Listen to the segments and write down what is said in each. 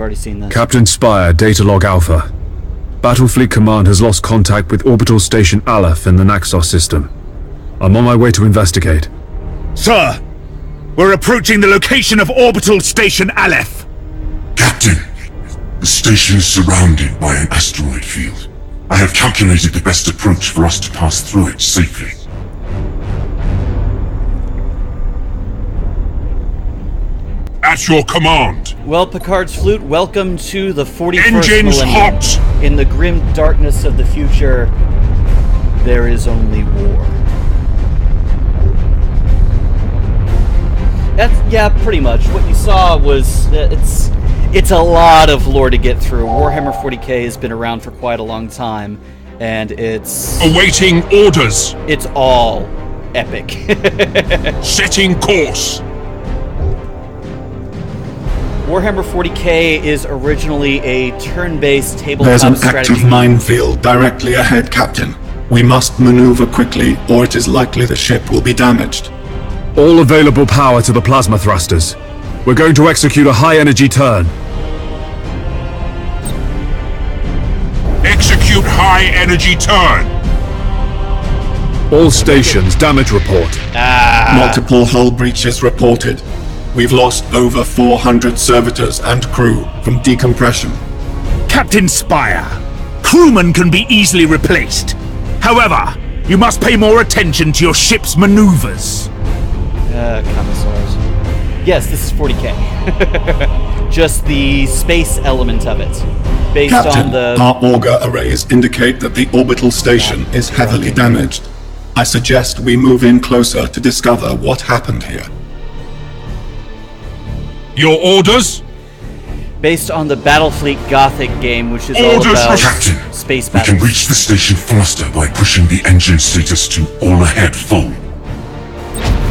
already seen this. Captain Spire, data log Alpha. Battlefleet Command has lost contact with Orbital Station Aleph in the Naxos system. I'm on my way to investigate. Sir, we're approaching the location of Orbital Station Aleph. Captain, the station is surrounded by an asteroid field. I have calculated the best approach for us to pass through it safely. At your command. Well, Picard's flute, welcome to the 41st Engines millennium. hot! In the grim darkness of the future, there is only war. Yeah, pretty much. What you saw was it's a lot of lore to get through. Warhammer 40k has been around for quite a long time, and it's Awaiting orders. It's all epic. Setting course. Warhammer 40k is originally a turn-based tabletop There's an strategy. active minefield directly ahead, Captain. We must maneuver quickly, or it is likely the ship will be damaged. All available power to the plasma thrusters. We're going to execute a high-energy turn. Execute high-energy turn. All stations, damage report. Multiple hull breaches reported. We've lost over 400 servitors and crew from decompression. Captain Spire, crewmen can be easily replaced. However, you must pay more attention to your ship's maneuvers. Commissars. Yes, this is 40k. Just the space element of it. Based Captain, on the... our auger arrays indicate that the orbital station is heavily damaged. I suggest we move in closer to discover what happened here. Your orders? Based on the Battlefleet Gothic game, which is Orders, all about Captain. space We battles. can reach the station faster by pushing the engine status to all ahead full.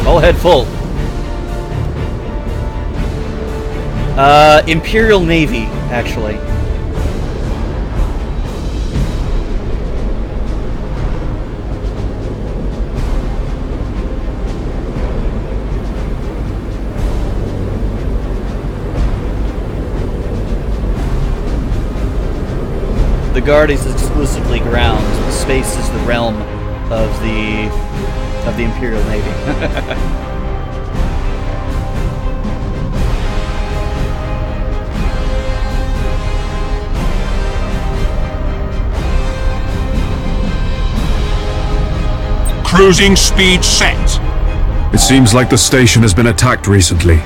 All head full. Imperial Navy, actually. The Guard is exclusively ground. Space is the realm of the Imperial Navy. Cruising speed set. It seems like the station has been attacked recently.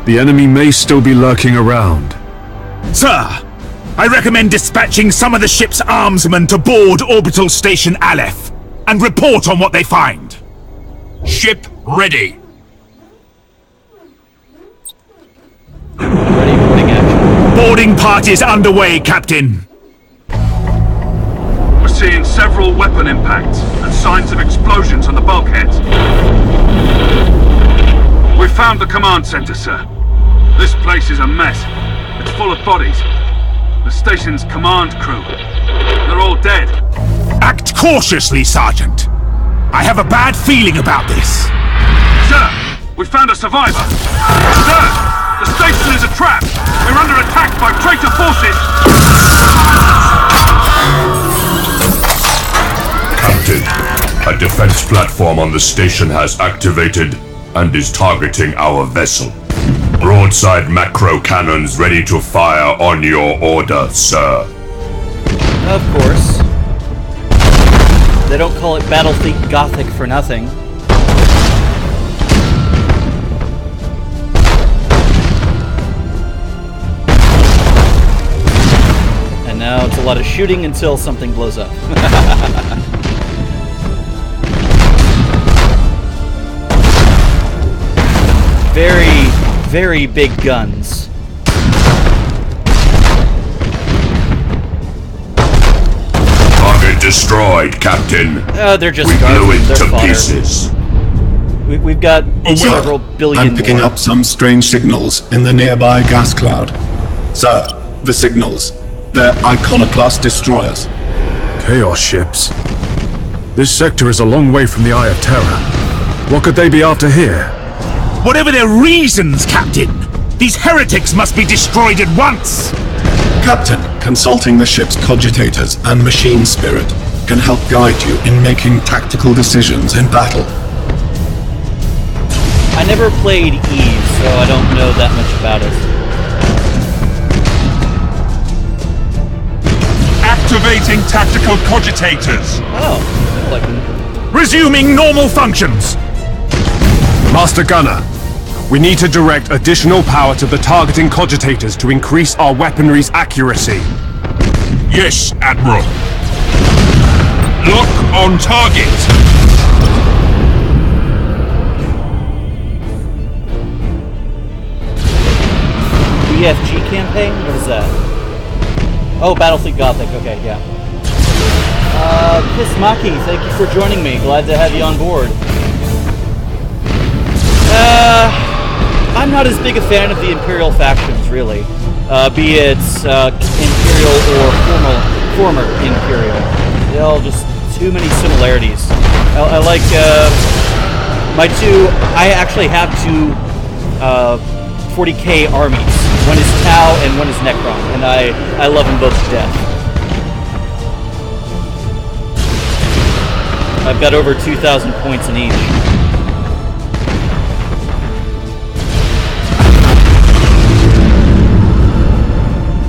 The enemy may still be lurking around. Sir, I recommend dispatching some of the ship's armsmen to board Orbital Station Aleph and report on what they find. Ship ready. Ready for boarding action. Boarding parties underway, Captain. We're seeing several weapon impacts and signs of explosions on the bulkheads. We've found the command center, sir. This place is a mess. It's full of bodies. The station's command crew. They're all dead. Act cautiously, Sergeant. I have a bad feeling about this. Sir, we found a survivor. Sir, the station is a trap. We're under attack by traitor forces. Captain, a defense platform on the station has activated and is targeting our vessel. Broadside macro cannons ready to fire on your order, sir. Of course. They don't call it Battlefleet Gothic for nothing. And now it's a lot of shooting until something blows up. Very, very big guns. Target destroyed, Captain. They're just We blew garbage. it They're to fodder. pieces. We've got well, several billion I'm picking more. up some strange signals in the nearby gas cloud. Sir, the signals. They're Iconoclast destroyers. Chaos ships. This sector is a long way from the Eye of Terror. What could they be after here? Whatever their reasons, Captain, These heretics must be destroyed at once! Captain, consulting the ship's cogitators and machine spirit can help guide you in making tactical decisions in battle. I never played Eve, so I don't know that much about it. Activating tactical cogitators! Oh, I like them. Resuming normal functions! Master Gunner, we need to direct additional power to the targeting cogitators to increase our weaponry's accuracy. Yes, Admiral. Lock on target! BFG campaign? What is that? Oh, Battlefleet Gothic. Okay, yeah. Pismaki, thank you for joining me. Glad to have you on board. I'm not as big a fan of the Imperial factions, really. Be it Imperial or former Imperial. They all just too many similarities. I like I actually have two 40k armies. One is Tau and one is Necron, and I love them both to death. I've got over 2,000 points in each.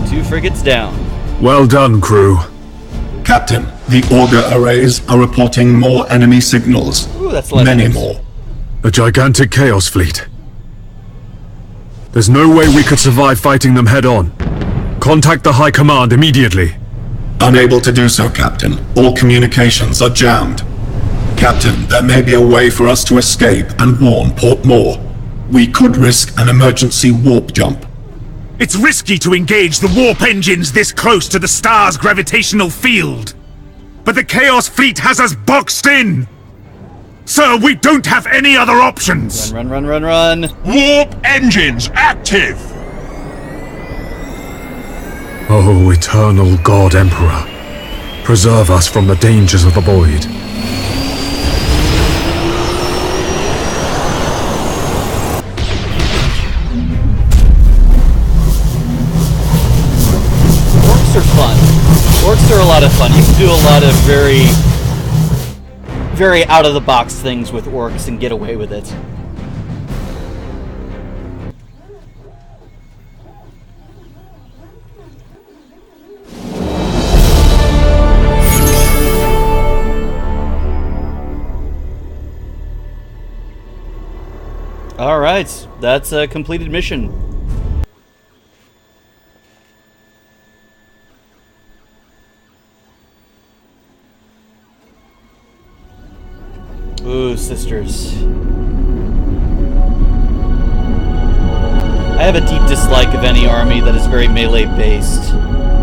Two frigates down. Well done, crew. Captain, the auger arrays are reporting more enemy signals. Ooh, that's less Many nice. more. A gigantic Chaos fleet. There's no way we could survive fighting them head-on. Contact the High Command immediately. Unable to do so, Captain. All communications are jammed. Captain, there may be a way for us to escape and warn Port Moore. We could risk an emergency warp jump. It's risky to engage the warp engines this close to the star's gravitational field. But the Chaos Fleet has us boxed in! Sir, we don't have any other options! Run. Warp engines active! Oh, eternal God Emperor. Preserve us from the dangers of the void. Orcs are fun. Orcs are a lot of fun. You can do a lot of very out-of-the-box things with orcs and get away with it. Alright, that's a completed mission. Ooh, sisters. I have a deep dislike of any army that is very melee based.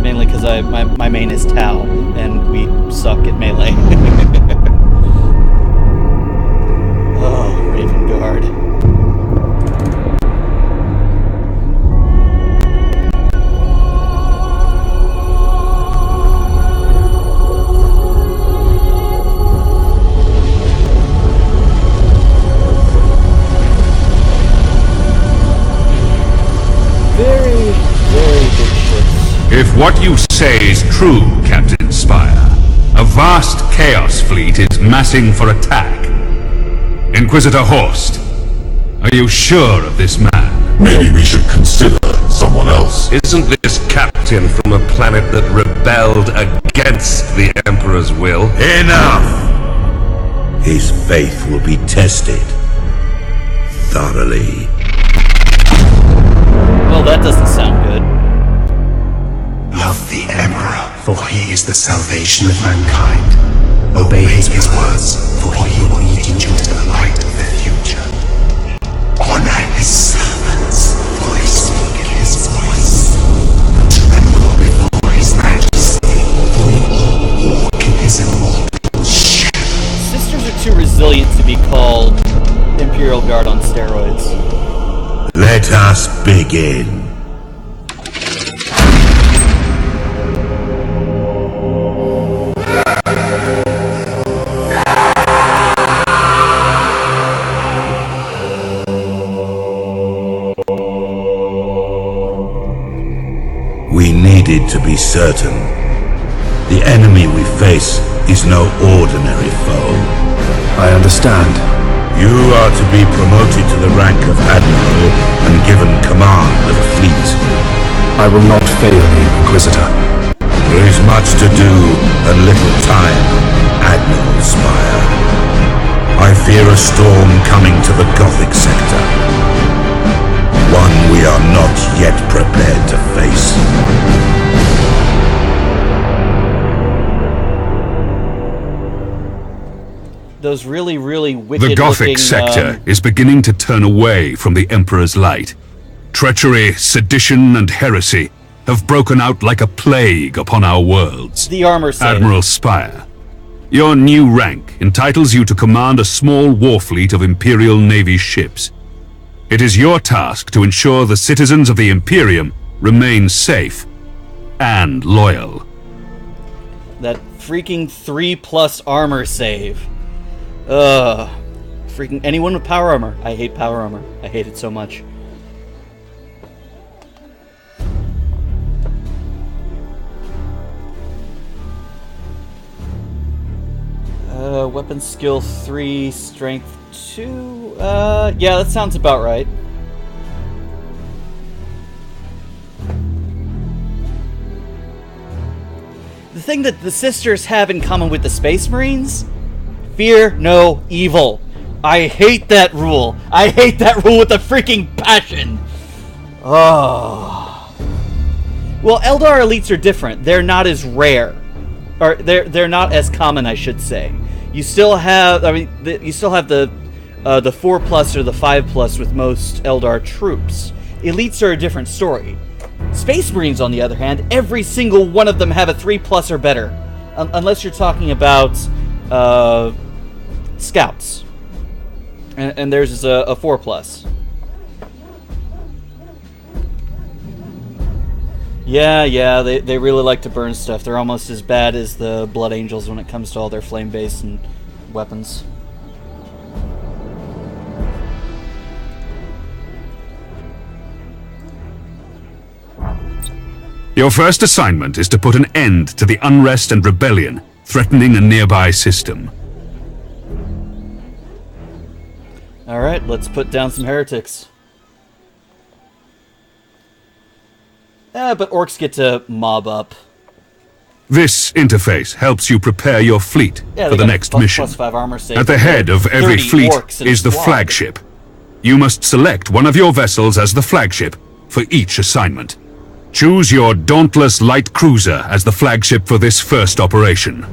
Mainly because my main is Tau, and we suck at melee. Oh, Raven Guard. If what you say is true, Captain Spire, a vast Chaos Fleet is massing for attack. Inquisitor Horst, are you sure of this man? Maybe we should consider someone else. Isn't this captain from a planet that rebelled against the Emperor's will? Enough! His faith will be tested thoroughly. Well, that doesn't sound good. Love the Emperor, for he is the salvation of mankind. Obey his words, for he will lead you into the light of the future. Honor his servants, for they speak his voice. Tremble before his majesty, for we all walk in his immortal shadow. Sisters are too resilient to be called Imperial Guard on steroids. Let us begin. We needed to be certain. The enemy we face is no ordinary foe. I understand. You are to be promoted to the rank of Admiral and given command of a fleet. I will not fail you, Inquisitor. There is much to do and little time, Admiral Spire. I fear a storm coming to the Gothic sector. One we are not yet prepared to face. Those really, really wicked The Gothic looking, sector is beginning to turn away from the Emperor's light. Treachery, sedition, and heresy have broken out like a plague upon our worlds. The armor save. Admiral Spire, your new rank entitles you to command a small war fleet of Imperial Navy ships. It is your task to ensure the citizens of the Imperium remain safe and loyal. That freaking 3+ armor save. Ugh. Freaking anyone with power armor. I hate power armor. I hate it so much. Weapon skill 3, strength 2. Yeah, that sounds about right. The thing that the sisters have in common with the Space Marines? Fear no evil. I hate that rule. I hate that rule with a freaking passion. Oh. Well, Eldar elites are different. They're not as rare. Or they're not as common, I should say. You still have, you still have the 4+ or the 5+ with most Eldar troops. Elites are a different story. Space Marines, on the other hand, every single one of them have a 3+ or better. Unless you're talking about Scouts. And theirs is a 4+. Yeah, they really like to burn stuff. They're almost as bad as the Blood Angels when it comes to all their flame base and weapons. Your first assignment is to put an end to the unrest and rebellion threatening a nearby system. Alright, let's put down some heretics. But orcs get to mob up. This interface helps you prepare your fleet for the next mission. +5 armor save. At the head of every fleet is the flagship. You must select one of your vessels as the flagship for each assignment. Choose your Dauntless Light Cruiser as the flagship for this first operation.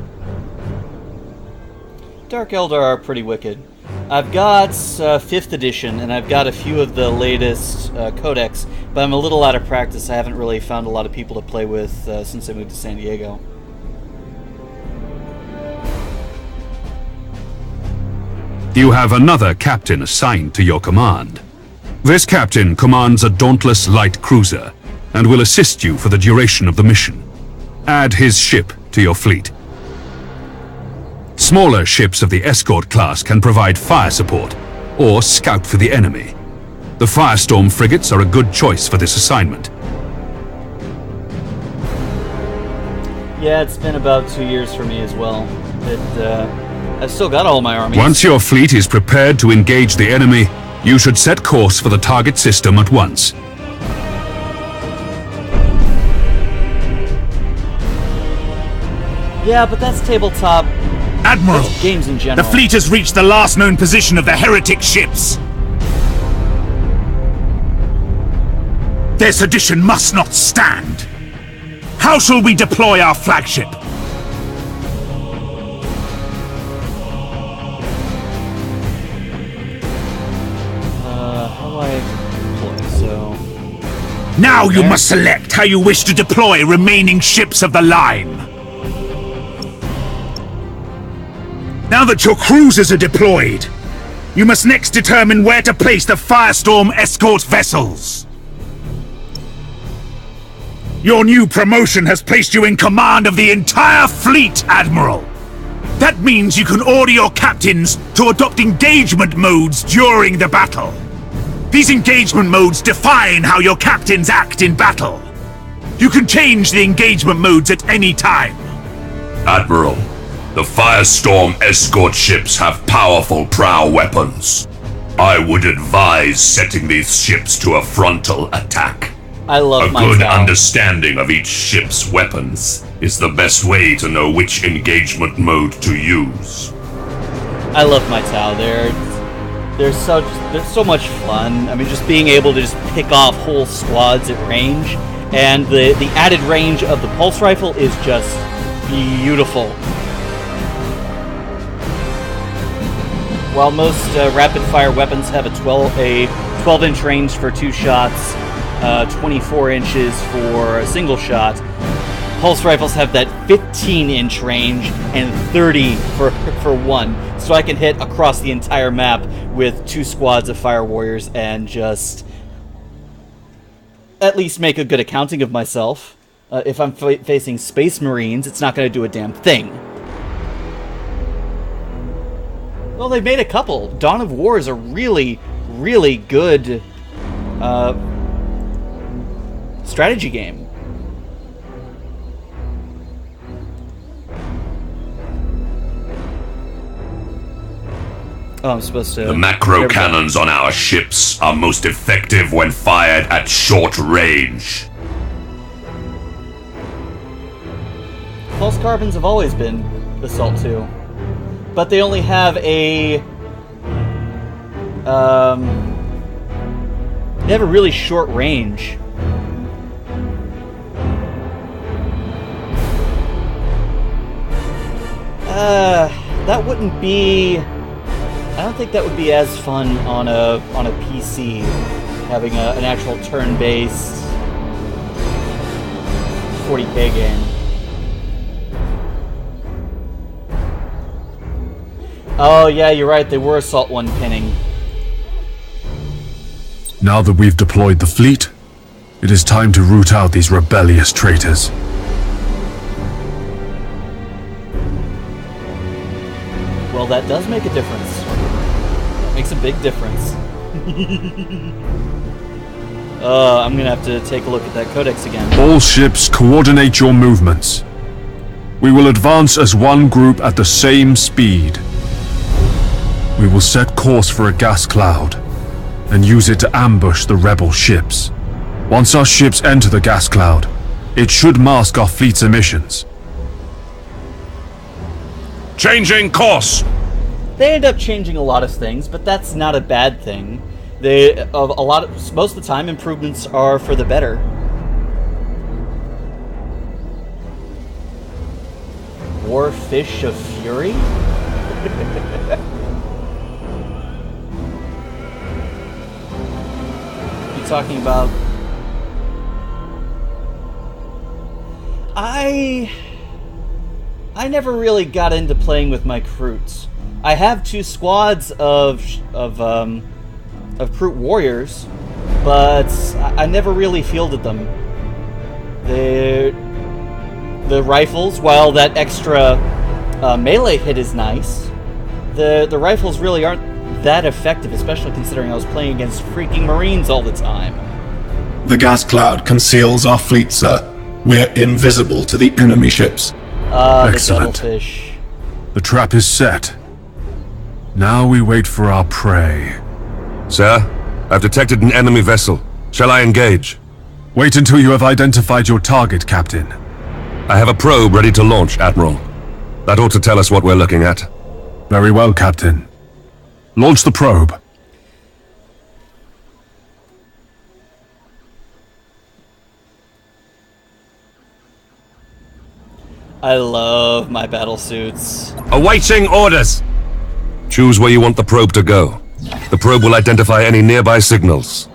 Dark Eldar are pretty wicked. I've got 5th edition, and I've got a few of the latest codex, but I'm a little out of practice. I haven't really found a lot of people to play with since I moved to San Diego. You have another captain assigned to your command. This captain commands a Dauntless Light Cruiser, and will assist you for the duration of the mission. Add his ship to your fleet. Smaller ships of the escort class can provide fire support, or scout for the enemy. The Firestorm frigates are a good choice for this assignment. Yeah, it's been about 2 years for me as well. I've still got all my armies. Once your fleet is prepared to engage the enemy, you should set course for the target system at once. Yeah, but that's tabletop. Admiral, That's games in the general. fleet has reached the last known position of the heretic ships. Their sedition must not stand. How shall we deploy our flagship? How do I deploy? So, Now you must select how you wish to deploy remaining ships of the line. Now that your cruisers are deployed, you must next determine where to place the Firestorm escort vessels. Your new promotion has placed you in command of the entire fleet, Admiral. That means you can order your captains to adopt engagement modes during the battle. These engagement modes define how your captains act in battle. You can change the engagement modes at any time. Admiral, the Firestorm escort ships have powerful prow weapons. I would advise setting these ships to a frontal attack. I love my A good style. understanding of each ship's weapons is the best way to know which engagement mode to use. I love my Tau. They're so much fun. I mean, just being able to just pick off whole squads at range, and the added range of the pulse rifle is just beautiful. While most rapid-fire weapons have a 12-inch range for 2 shots, 24 inches for a single shot, pulse rifles have that 15-inch range and 30 for 1. So I can hit across the entire map with 2 squads of fire warriors and just at least make a good accounting of myself. If I'm facing Space Marines, it's not going to do a damn thing. Well, they've made a couple. Dawn of War is a really, really good strategy game. Oh, I'm supposed to... The macro cannons on our ships are most effective when fired at short range. Pulse carbons have always been Assault 2. But they only have a... they have a really short range. That wouldn't be... I don't think that would be as fun on a PC, having an actual turn-based 40k game. Oh yeah, you're right, they were Assault 1 pinning. Now that we've deployed the fleet, it is time to root out these rebellious traitors. Well, that does make a difference. Makes a big difference. I'm gonna have to take a look at that codex again. All ships, coordinate your movements. We will advance as one group at the same speed. We will set course for a gas cloud and use it to ambush the rebel ships. Once our ships enter the gas cloud, it should mask our fleet's emissions. Changing course! They end up changing a lot of things, but that's not a bad thing. Most of the time, improvements are for the better. Warfish of Fury? You talking about... I never really got into playing with my Kroots. I have 2 squads of Kroot warriors, but I never really fielded them. The rifles, while that extra melee hit is nice, the rifles really aren't that effective, especially considering I was playing against freaking Marines all the time. The gas cloud conceals our fleet, sir. We're invisible to the enemy ships. Excellent. The Devilfish. The trap is set. Now we wait for our prey. Sir, I've detected an enemy vessel. Shall I engage? Wait until you have identified your target, Captain. I have a probe ready to launch, Admiral. That ought to tell us what we're looking at. Very well, Captain. Launch the probe. I love my battle suits. Awaiting orders! Choose where you want the probe to go. The probe will identify any nearby signals.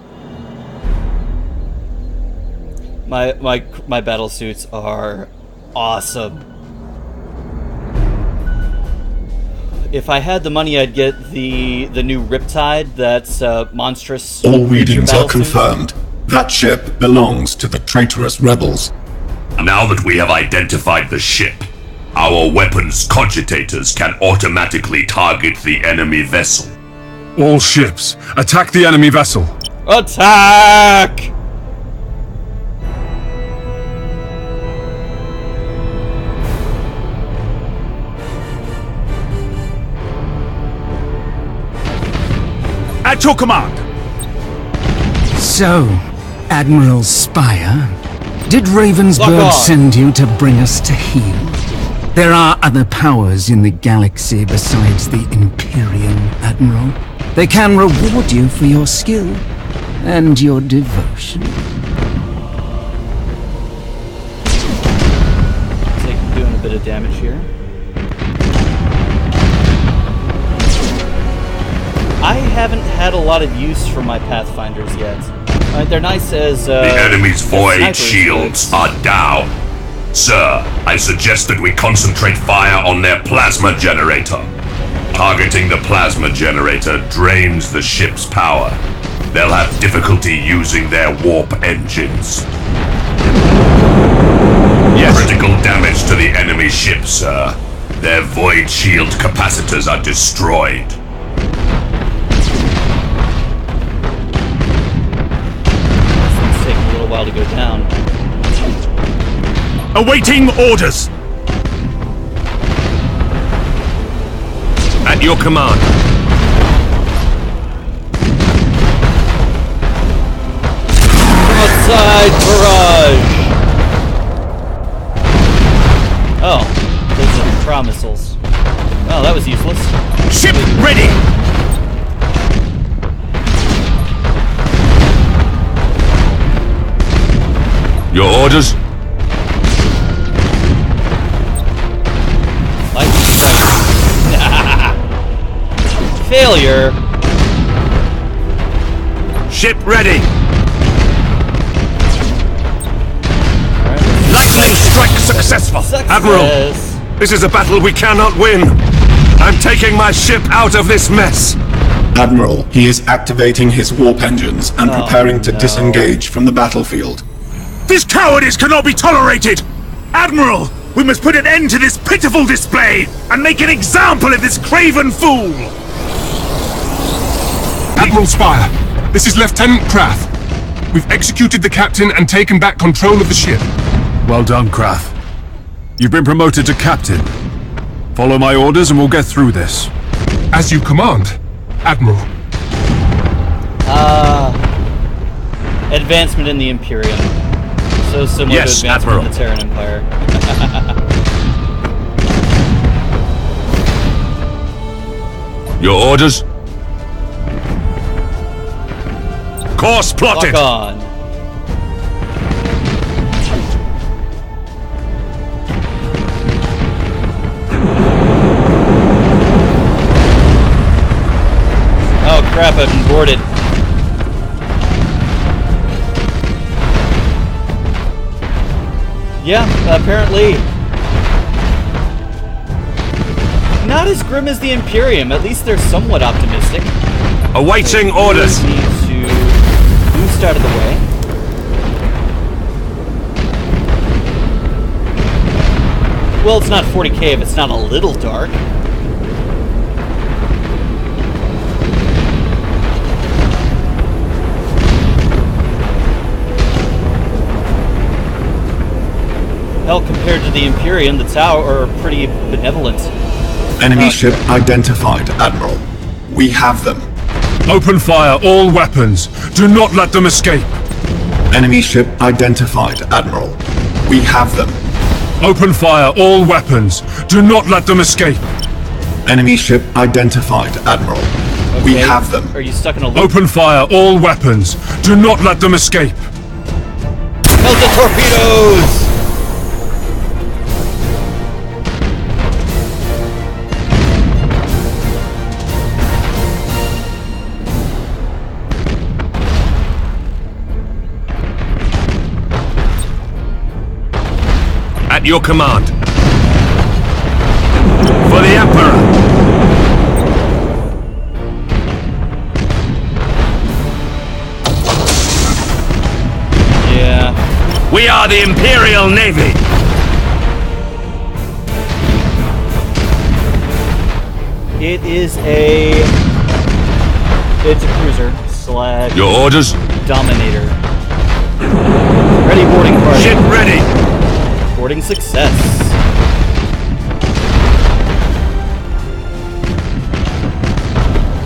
My battle suits are awesome. If I had the money, I'd get the new Riptide. That's monstrous. All readings are confirmed. That ship belongs to the traitorous rebels. Now that we have identified the ship, our weapons cogitators can automatically target the enemy vessel. All ships, attack the enemy vessel. Attack! At your command! So, Admiral Spire, did Lock Ravensburg on. send you to bring us to heel? There are other powers in the galaxy besides the Imperium, Admiral. They can reward you for your skill and your devotion. Doing a bit of damage here. I haven't had a lot of use for my Pathfinders yet. They're nice as The enemy's void snipers, shields are down. Sir, I suggest that we concentrate fire on their plasma generator. Targeting the plasma generator drains the ship's power. They'll have difficulty using their warp engines. Yes. Critical damage to the enemy ship, sir. Their void shield capacitors are destroyed. It's taking a little while to go down. Awaiting orders! At your command. Outside barrage! Oh, those are Tra missiles. Oh, that was useless. Ship ready! Your orders? Lightning strike. Failure. Ship ready. Lightning strike successful! Admiral. This is a battle we cannot win. I'm taking my ship out of this mess. Admiral, he is activating his warp engines and preparing to disengage from the battlefield. This cowardice cannot be tolerated! Admiral, we must put an end to this pitiful display and make an example of this craven fool! Admiral Spire, this is Lieutenant Krath. We've executed the captain and taken back control of the ship. Well done, Krath. You've been promoted to captain. Follow my orders and we'll get through this. As you command, Admiral. Advancement in the Imperium. So similar Yes, to advancement Admiral. in the Terran Empire. Your orders? Course plotted. Lock on. Oh crap, I've been boarded. Yeah, apparently. Not as grim as the Imperium, at least they're somewhat optimistic. Awaiting orders. Need to boost out of the way. Well, it's not 40k if it's not a little dark. Hell, compared to the Imperium, the Tau are pretty benevolent. Enemy ship identified, Admiral. We have them. Open fire all weapons. Do not let them escape. Enemy ship identified, Admiral. We have them. Open fire all weapons. Do not let them escape. Enemy ship identified, Admiral. We Okay, have them. Are you stuck in a loop? Open fire all weapons. Do not let them escape. Melt the torpedoes! At your command. For the Emperor. Yeah. We are the Imperial Navy. It's a cruiser slash Your orders? Dominator. Ready boarding party. Ship ready. Boarding success.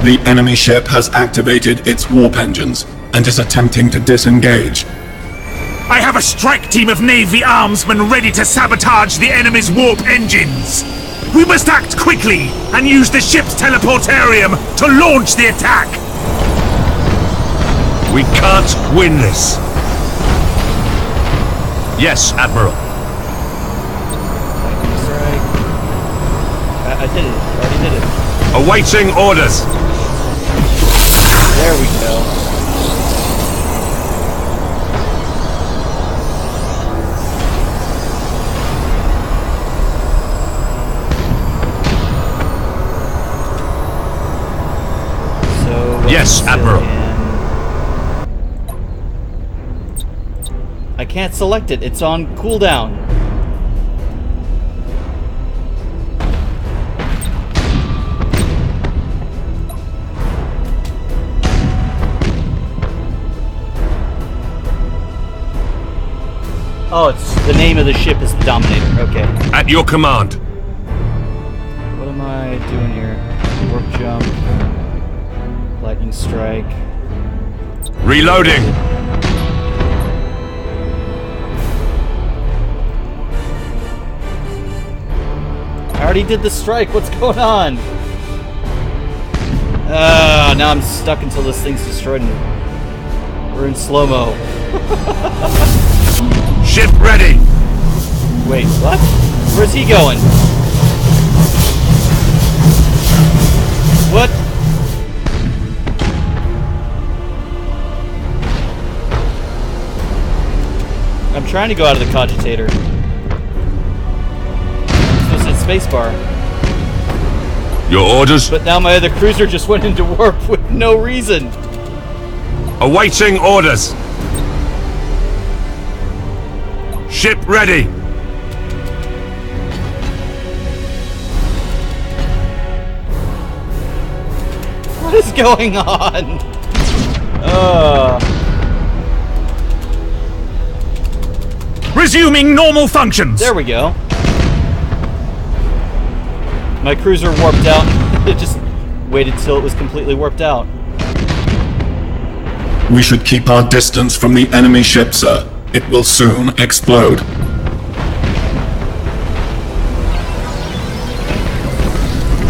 The enemy ship has activated its warp engines and is attempting to disengage. I have a strike team of Navy armsmen ready to sabotage the enemy's warp engines. We must act quickly and use the ship's teleportarium to launch the attack. We can't win this. Yes, Admiral. I did it. I already did it. Awaiting orders. There we go. Yes, Admiral. I can't select it. It's on cooldown. Oh, it's the name of the ship is the Dominator. Okay. At your command. What am I doing here? Warp jump. Lightning strike. Reloading. I already did the strike. What's going on? Now I'm stuck until this thing's destroyed and we're in slow-mo. Ship ready. Wait, what? Where's he going? What? I'm trying to go out of the cogitator. It's supposed to hit spacebar. Your orders? But now my other cruiser just went into warp with no reason. Awaiting orders. Ship ready. What is going on? Resuming normal functions. There we go. My cruiser warped out. It just waited till it was completely warped out. We should keep our distance from the enemy ship, sir. It will soon explode.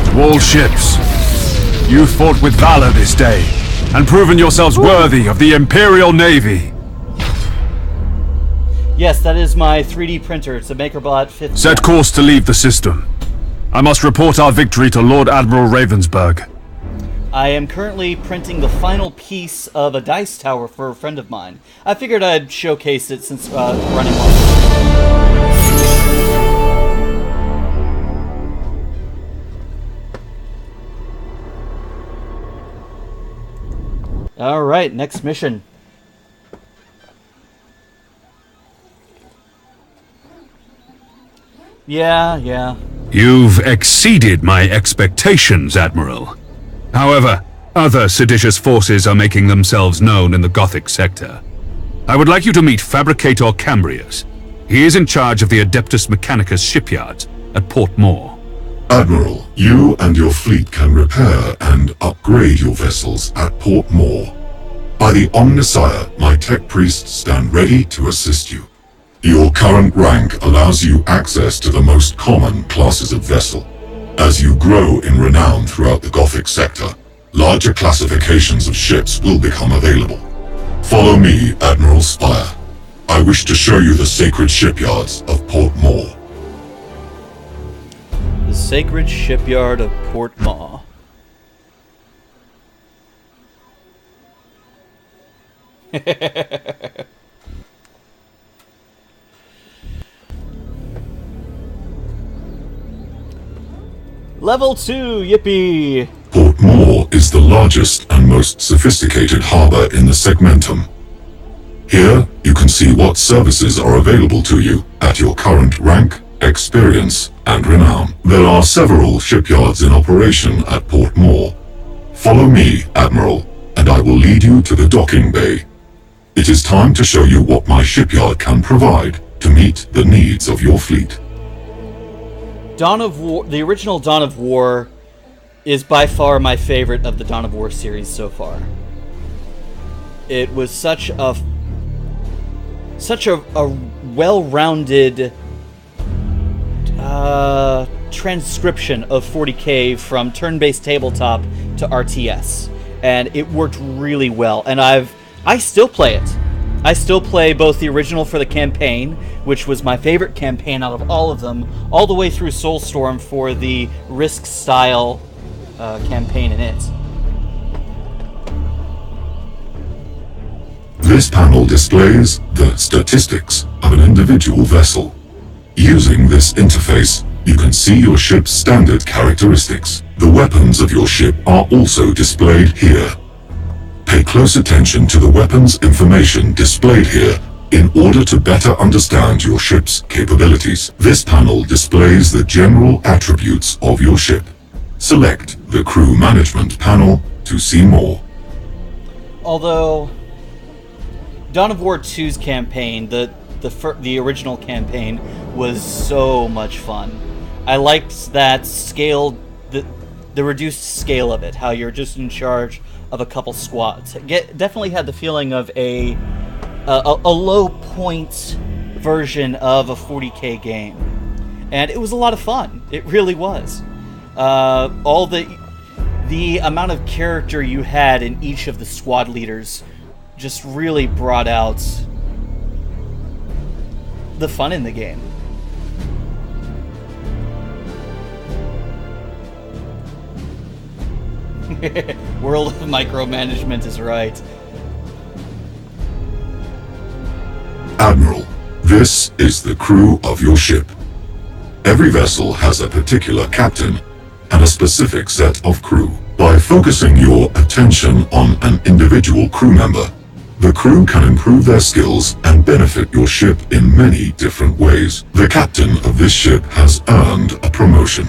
To all ships, you fought with valor this day, and proven yourselves worthy of the Imperial Navy. Yes, that is my 3D printer. It's a MakerBot 50. Set course to leave the system. I must report our victory to Lord Admiral Ravensburg. I am currently printing the final piece of a dice tower for a friend of mine. I figured I'd showcase it since running one. Alright, next mission. Yeah. You've exceeded my expectations, Admiral. However, other seditious forces are making themselves known in the Gothic sector. I would like you to meet Fabricator Cambrius. He is in charge of the Adeptus Mechanicus shipyards at Port Moor. Admiral, you and your fleet can repair and upgrade your vessels at Port Moor. By the Omnissiah, my tech priests stand ready to assist you. Your current rank allows you access to the most common classes of vessel. As you grow in renown throughout the Gothic sector, larger classifications of ships will become available. Follow me, Admiral Spire. I wish to show you the sacred shipyards of Port Moor. The sacred shipyard of Port Moor. Level 2, yippee! Port Moor is the largest and most sophisticated harbor in the Segmentum. Here, you can see what services are available to you at your current rank, experience, and renown. There are several shipyards in operation at Port Moor. Follow me, Admiral, and I will lead you to the docking bay. It is time to show you what my shipyard can provide to meet the needs of your fleet. Dawn of War, the original Dawn of War is by far my favorite of the Dawn of War series so far. It was such a well-rounded transcription of 40k from turn-based tabletop to RTS, and it worked really well. And I still play it. I still play both the original for the campaign, which was my favorite campaign out of all of them, all the way through Soulstorm for the Risk-style campaign in it. This panel displays the statistics of an individual vessel. Using this interface, you can see your ship's standard characteristics. The weapons of your ship are also displayed here. Pay close attention to the weapons information displayed here in order to better understand your ship's capabilities. This panel displays the general attributes of your ship. Select the Crew Management panel to see more. Although Dawn of War 2's campaign, the original campaign, was so much fun. I liked that scale, the reduced scale of it, how you're just in charge of a couple squads. Definitely had the feeling of a low point version of a 40k game, and it was a lot of fun. It really was. All the amount of character you had in each of the squad leaders just really brought out the fun in the game. World of micromanagement is right. Admiral, this is the crew of your ship. Every vessel has a particular captain and a specific set of crew. By focusing your attention on an individual crew member, the crew can improve their skills and benefit your ship in many different ways. The captain of this ship has earned a promotion.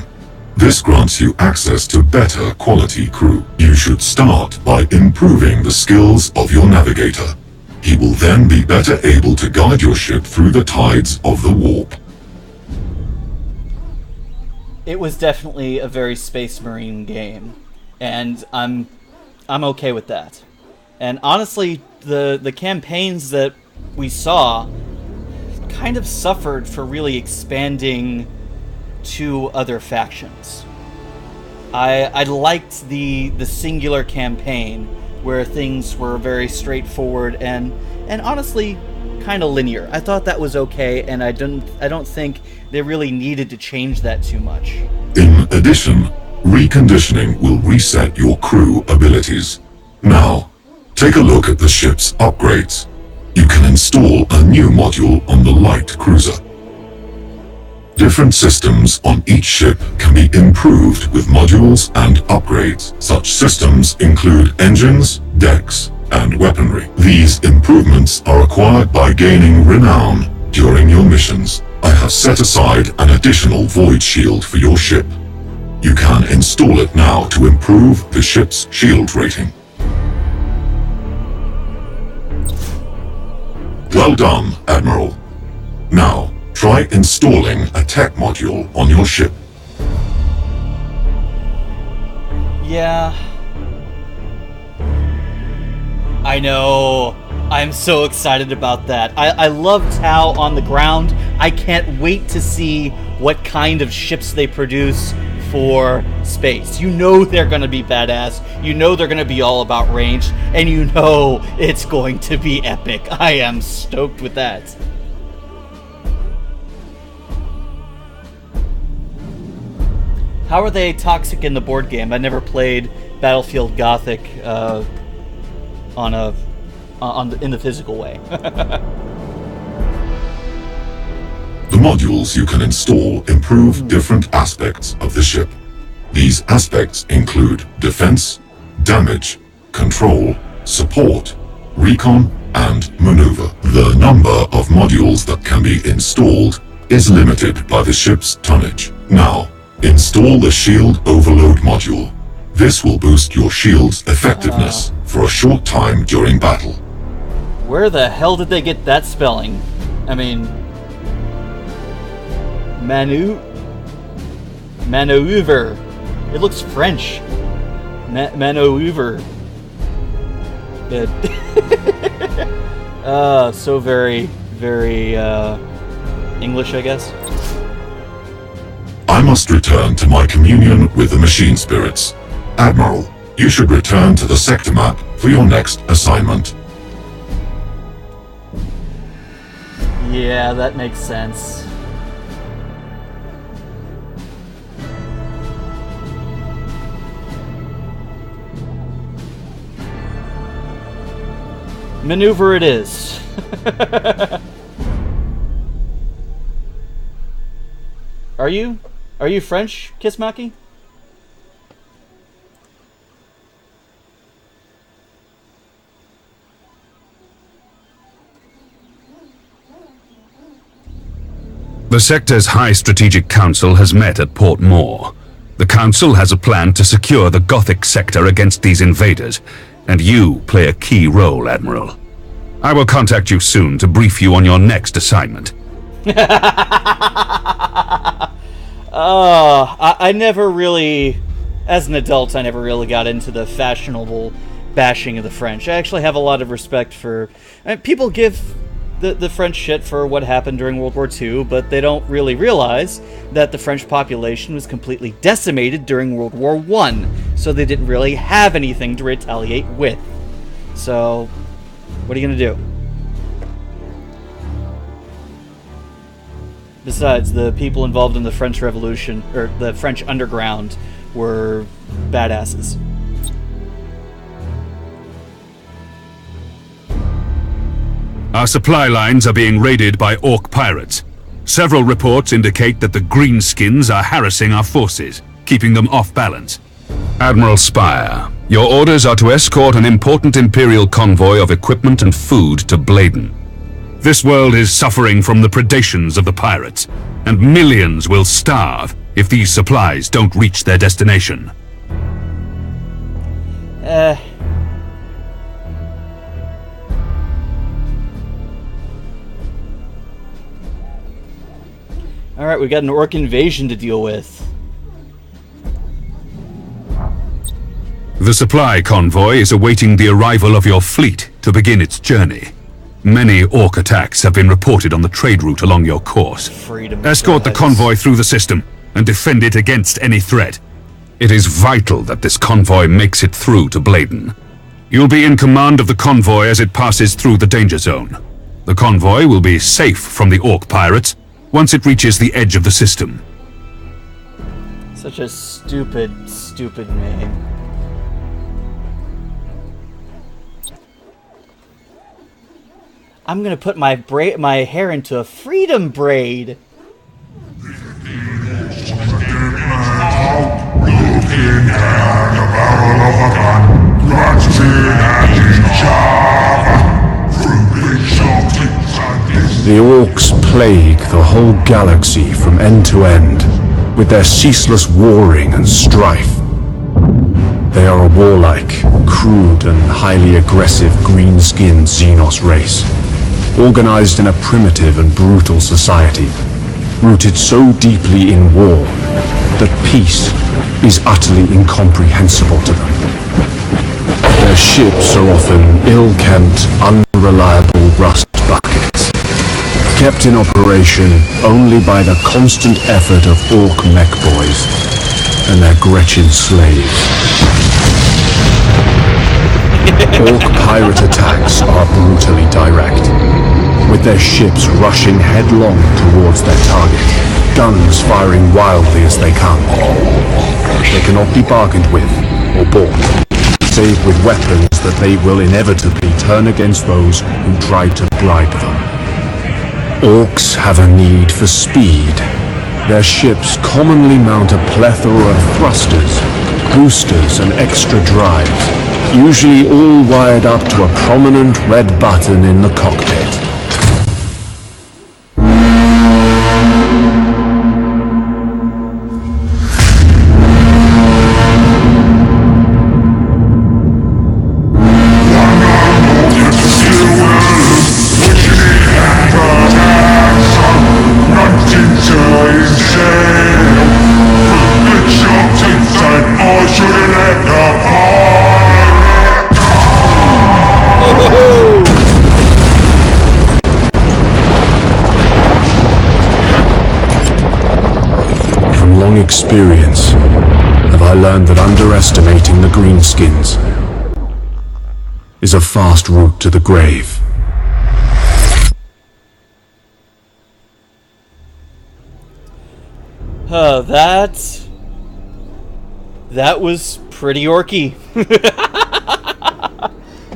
This grants you access to better quality crew. You should start by improving the skills of your navigator. He will then be better able to guide your ship through the tides of the warp. It was definitely a very Space Marine game, and I'm okay with that. And honestly, the campaigns that we saw kind of suffered for really expanding to other factions. I liked the singular campaign where things were very straightforward and honestly kind of linear. I thought that was okay, and I don't think they really needed to change that too much. In addition, reconditioning will reset your crew abilities. Now, take a look at the ship's upgrades. You can install a new module on the light cruiser. Different systems on each ship can be improved with modules and upgrades. Such systems include engines, decks, and weaponry. These improvements are acquired by gaining renown during your missions. I have set aside an additional void shield for your ship. You can install it now to improve the ship's shield rating. Well done, Admiral. Now, try installing a tech module on your ship. Yeah. I know. I'm so excited about that. I love Tau on the ground. I can't wait to see what kind of ships they produce for space. You know they're going to be badass. You know they're going to be all about range. And you know it's going to be epic. I am stoked with that. How are they toxic in the board game? I never played Battlefield Gothic in the physical way. The modules you can install improve different aspects of the ship. These aspects include defense, damage, control, support, recon, and maneuver. The number of modules that can be installed is limited by the ship's tonnage. Now, install the Shield Overload module. This will boost your shield's effectiveness for a short time during battle. Where the hell did they get that spelling? I mean, maneuver. It looks French. Maneuver. So very, very, English, I guess. I must return to my communion with the machine spirits. Admiral, you should return to the sector map for your next assignment. Yeah, that makes sense. Maneuver it is. Are you? Are you French, Kismaki? The sector's High Strategic Council has met at Port Moore. The Council has a plan to secure the Gothic sector against these invaders, and you play a key role, Admiral. I will contact you soon to brief you on your next assignment. I never really, as an adult, I never really got into the fashionable bashing of the French. I actually have a lot of respect for... people give the French shit for what happened during World War II, but they don't really realize that the French population was completely decimated during World War I, so they didn't really have anything to retaliate with. So, what are you gonna do? Besides, the people involved in the French Revolution, or the French Underground, were badasses. Our supply lines are being raided by Orc pirates. Several reports indicate that the Greenskins are harassing our forces, keeping them off balance. Admiral Spire, your orders are to escort an important Imperial convoy of equipment and food to Bladen. This world is suffering from the predations of the pirates, and millions will starve if these supplies don't reach their destination. Alright, we got an Orc invasion to deal with. The supply convoy is awaiting the arrival of your fleet to begin its journey. Many Orc attacks have been reported on the trade route along your course. Escort the convoy through the system and defend it against any threat. It is vital that this convoy makes it through to Bladen. You'll be in command of the convoy as it passes through the danger zone. The convoy will be safe from the Orc pirates once it reaches the edge of the system. Such a stupid, stupid name. I'm gonna put my hair into a freedom braid. The Orcs plague the whole galaxy from end to end, with their ceaseless warring and strife. They are a warlike, crude and highly aggressive green-skinned Xenos race, organized in a primitive and brutal society, rooted so deeply in war that peace is utterly incomprehensible to them. Their ships are often ill-kept, unreliable rust buckets, kept in operation only by the constant effort of Orc mech boys and their Gretchen slaves. Orc pirate attacks are brutally direct, with their ships rushing headlong towards their target, guns firing wildly as they come. They cannot be bargained with or bought, save with weapons that they will inevitably turn against those who try to bribe them. Orcs have a need for speed. Their ships commonly mount a plethora of thrusters, boosters and extra drives, usually all wired up to a prominent red button in the cockpit. experience have I learned that underestimating the greenskins is a fast route to the grave. That was pretty orky.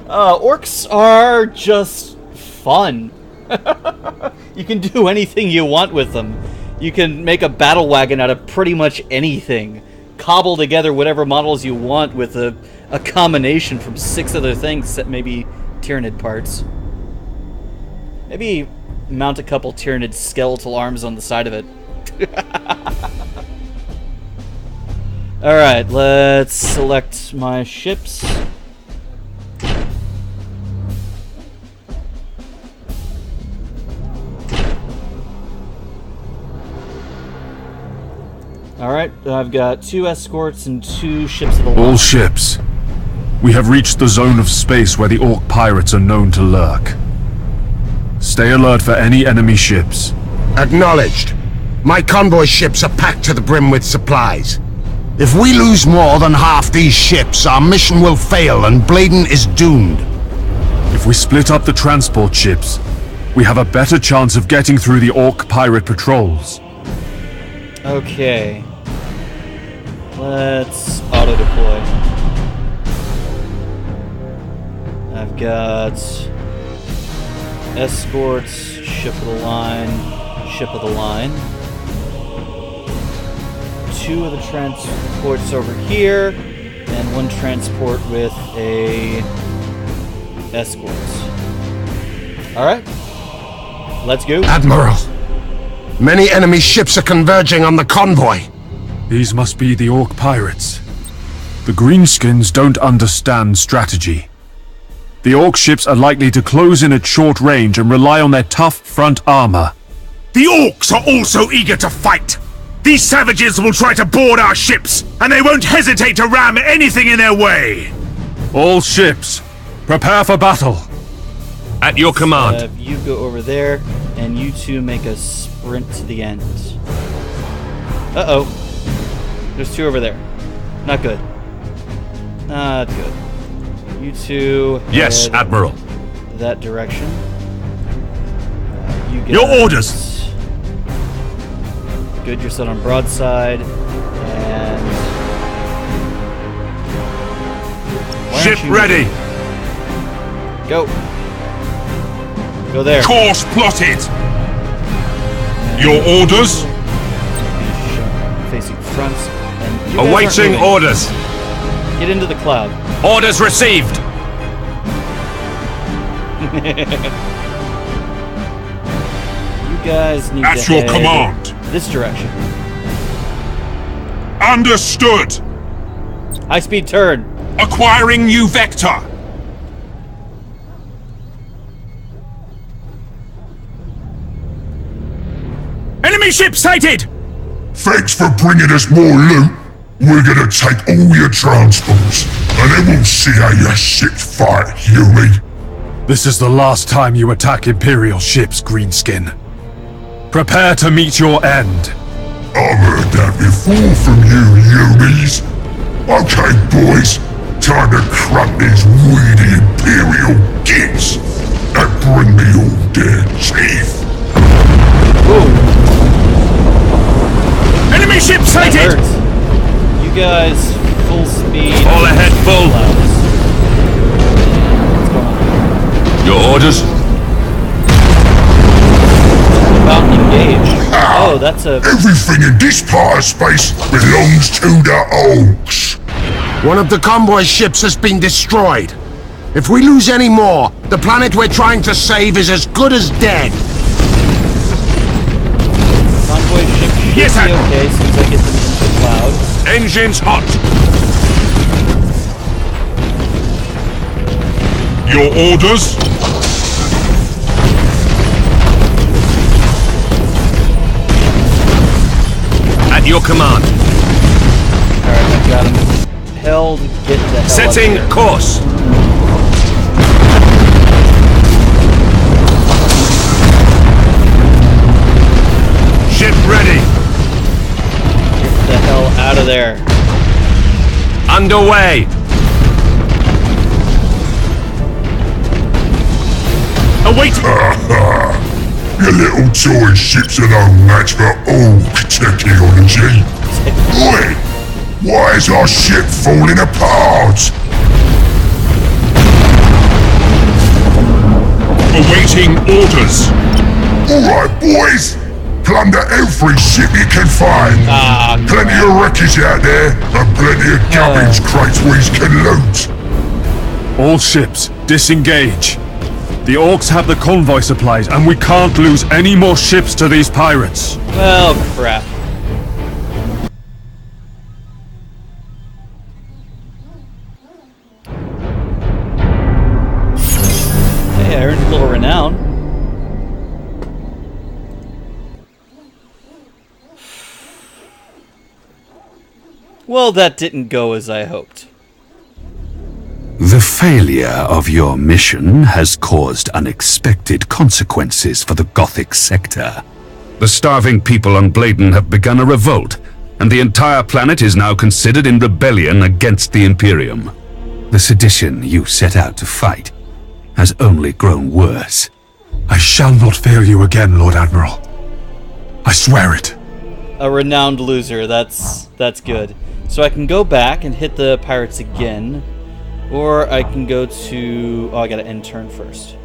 Orcs are just fun. You can do anything you want with them. You can make a battle wagon out of pretty much anything. Cobble together whatever models you want with a combination from 6 other things, except maybe Tyranid parts. Maybe mount a couple Tyranid skeletal arms on the side of it. Alright, let's select my ships. Alright, I've got 2 escorts and 2 ships of the line. All ships. We have reached the zone of space where the Orc pirates are known to lurk. Stay alert for any enemy ships. Acknowledged. My convoy ships are packed to the brim with supplies. If we lose more than half these ships, our mission will fail and Bladen is doomed. If we split up the transport ships, we have a better chance of getting through the Orc pirate patrols. Okay. Let's auto-deploy. I've got escorts, ship of the line, ship of the line. 2 of the transports over here, and 1 transport with a escort. Alright. Let's go. Admiral, many enemy ships are converging on the convoy. These must be the Orc pirates. The greenskins don't understand strategy. The Orc ships are likely to close in at short range and rely on their tough front armor. The Orcs are also eager to fight! These savages will try to board our ships, and they won't hesitate to ram anything in their way! All ships, prepare for battle! At your command. You go over there, and you 2 make a sprint to the end. Uh-oh. There's 2 over there. Not good. Not good. You 2... Yes, Admiral. That direction. You Your orders! Good, you're set on broadside, and... Ship ready! Go! Go there. Course plotted! Your orders? Facing front, and you guys Awaiting aren't moving. orders. Get into the cloud. Orders received. You guys need At to your head command. this direction. Understood! High speed turn. Acquiring new vector! Enemy ship sighted! Thanks for bringing us more loot. We're gonna take all your transports, and then we'll see how your ships fight, Huey. This is the last time you attack Imperial ships, Greenskin. Prepare to meet your end. I've heard that before from you, Hueys. Okay, boys. Time to crack these weedy Imperial gits and bring me all their teeth. Enemy ship sighted! Alert. You guys, full speed. All ahead, full. What's going on? Your orders? About engage. Oh, that's a... Everything in this part of space belongs to the Orcs. One of the convoy ships has been destroyed. If we lose any more, the planet we're trying to save is as good as dead. Convoy ship should Yes, be Admiral. okay since I get them into the cloud. Engines hot! Your orders? At your command. Alright, I've got them held. Get the hell Setting up here. course. Ship ready! Get the there. Underway! Await! Your little toy ships are no match for Orc technology. Oi! Why is our ship falling apart? Awaiting orders. Alright, boys! Plunder every ship you can find. Plenty of wreckage out there, and plenty of gubbins crates we can loot. All ships, disengage. The Orcs have the convoy supplies, and we can't lose any more ships to these pirates. Well, crap. Hey, I earned a little renown. Well, that didn't go as I hoped. The failure of your mission has caused unexpected consequences for the Gothic sector. The starving people on Bladen have begun a revolt, and the entire planet is now considered in rebellion against the Imperium. The sedition you set out to fight has only grown worse. I shall not fail you again, Lord Admiral. I swear it. A renowned loser, that's good. So I can go back and hit the pirates again, or I can go to... Oh, I gotta end turn first.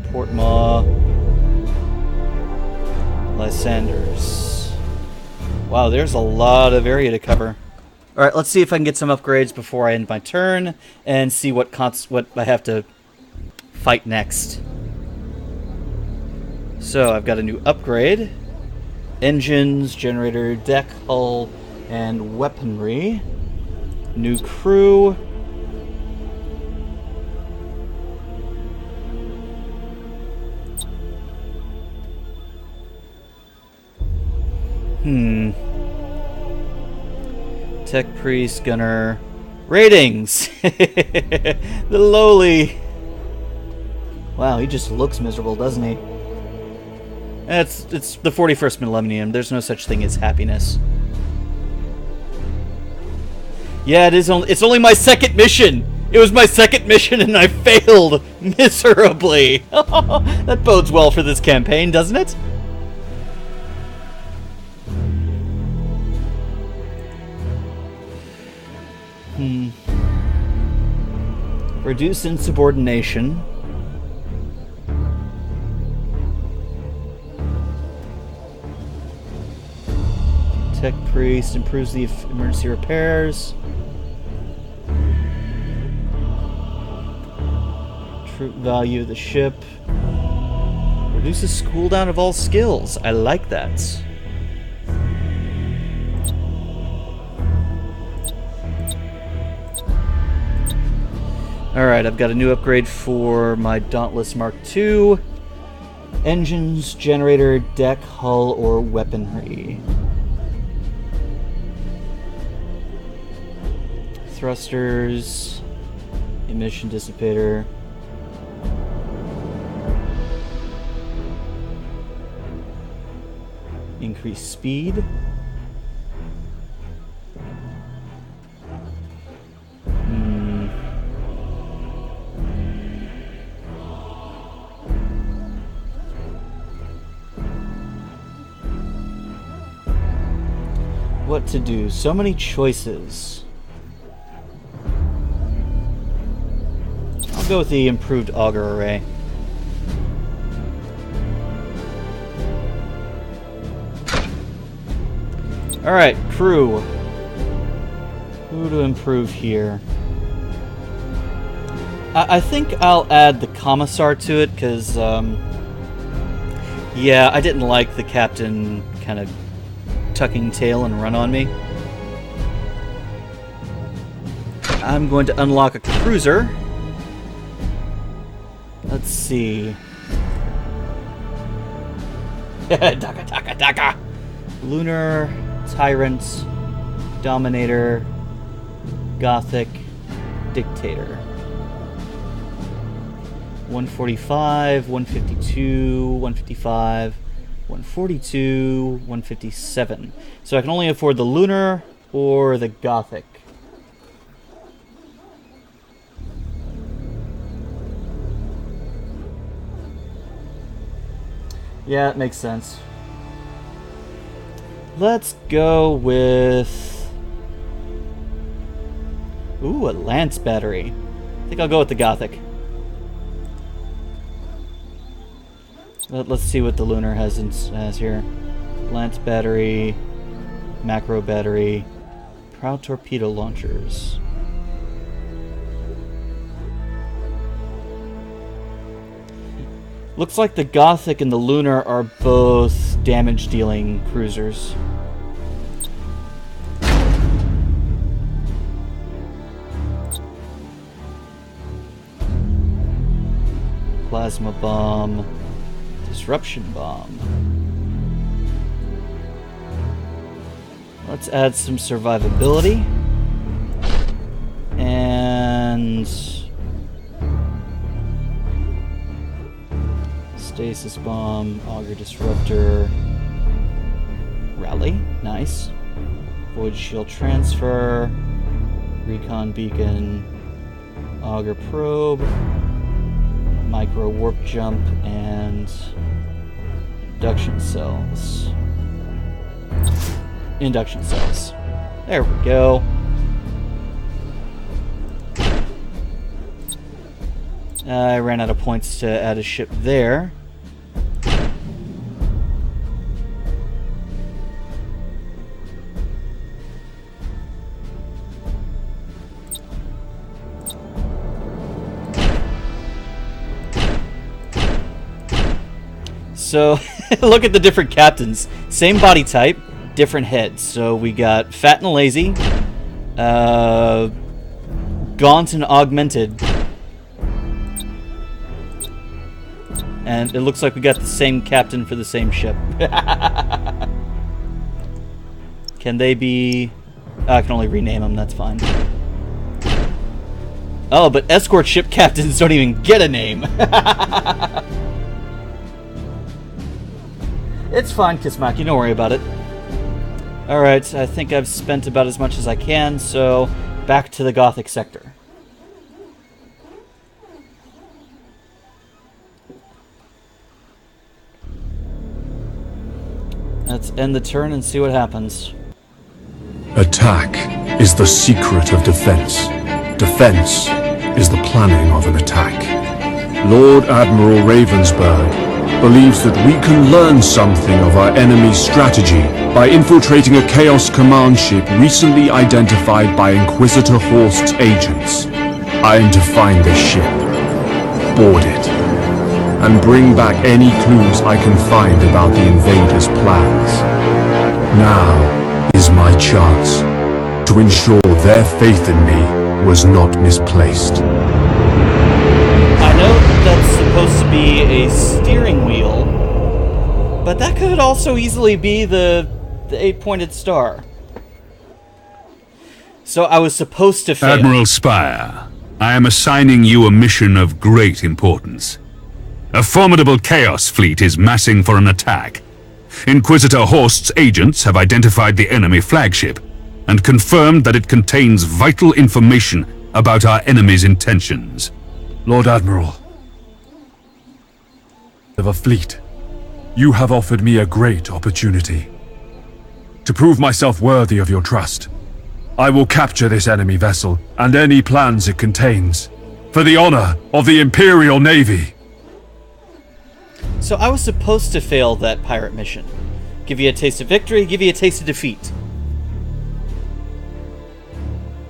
Portmaw. Lysanders. Wow, there's a lot of area to cover. Alright, let's see if I can get some upgrades before I end my turn, and see what I have to fight next. So, I've got a new upgrade. Engines, generator, deck, hull, and weaponry. New crew. Tech priest, gunner. Ratings! The lowly. Wow, he just looks miserable, doesn't he? It's the 41st millennium. There's no such thing as happiness. Yeah, it's only my second mission. It was my second mission and I failed miserably. That bodes well for this campaign, doesn't it? Reduce insubordination. Tech priest improves the emergency repairs. Troop value of the ship. Reduces cooldown of all skills. I like that. Alright, I've got a new upgrade for my Dauntless Mark II. Engines, generator, deck, hull, or weaponry. Thrusters, emission dissipator. Increase speed. What to do? So many choices. I'll go with the improved auger array. Alright, crew. Who to improve here? I think I'll add the commissar to it, because, yeah, I didn't like the captain kind of tucking tail and run on me. I'm going to unlock a cruiser. Let's see. Daka, daka, daka. Lunar, Tyrant, Dominator, Gothic, Dictator. 145, 152, 155, 142, 157. So I can only afford the Lunar or the Gothic. Yeah, it makes sense. Let's go with... Ooh, a Lance Battery. I think I'll go with the Gothic. Let's see what the Lunar has here. Lance Battery, Macro Battery, Proud Torpedo Launchers. Looks like the Gothic and the Lunar are both damage-dealing cruisers. Plasma Bomb, Disruption Bomb. Let's add some survivability. And... Stasis Bomb, Auger Disruptor, Rally, nice. Void Shield Transfer, Recon Beacon, Auger Probe, Micro Warp Jump, and Induction Cells. Induction Cells. There we go. I ran out of points to add a ship there. So, look at the different captains. Same body type, different heads. So we got Fat and Lazy, Gaunt and Augmented, and it looks like we got the same captain for the same ship. Can they be... I can only rename them, that's fine. Oh, but escort ship captains don't even get a name. It's fine, Kismaki, don't worry about it. Alright, I think I've spent about as much as I can, so back to the Gothic sector. Let's end the turn and see what happens. Attack is the secret of defense. Defense is the planning of an attack. Lord Admiral Ravensburg believes that we can learn something of our enemy's strategy by infiltrating a Chaos Command ship recently identified by Inquisitor Horst's agents. I am to find this ship, board it, and bring back any clues I can find about the invaders' plans. Now is my chance to ensure their faith in me was not misplaced. I know that's supposed to be a steering wheel, but that could also easily be the 8-pointed star. So I was supposed to fail. Admiral Spire, I am assigning you a mission of great importance. A formidable Chaos fleet is massing for an attack. Inquisitor Horst's agents have identified the enemy flagship and confirmed that it contains vital information about our enemy's intentions. Lord Admiral of a fleet, you have offered me a great opportunity. To prove myself worthy of your trust, I will capture this enemy vessel and any plans it contains, for the honor of the Imperial Navy. So I was supposed to fail that pirate mission. Give you a taste of victory, give you a taste of defeat.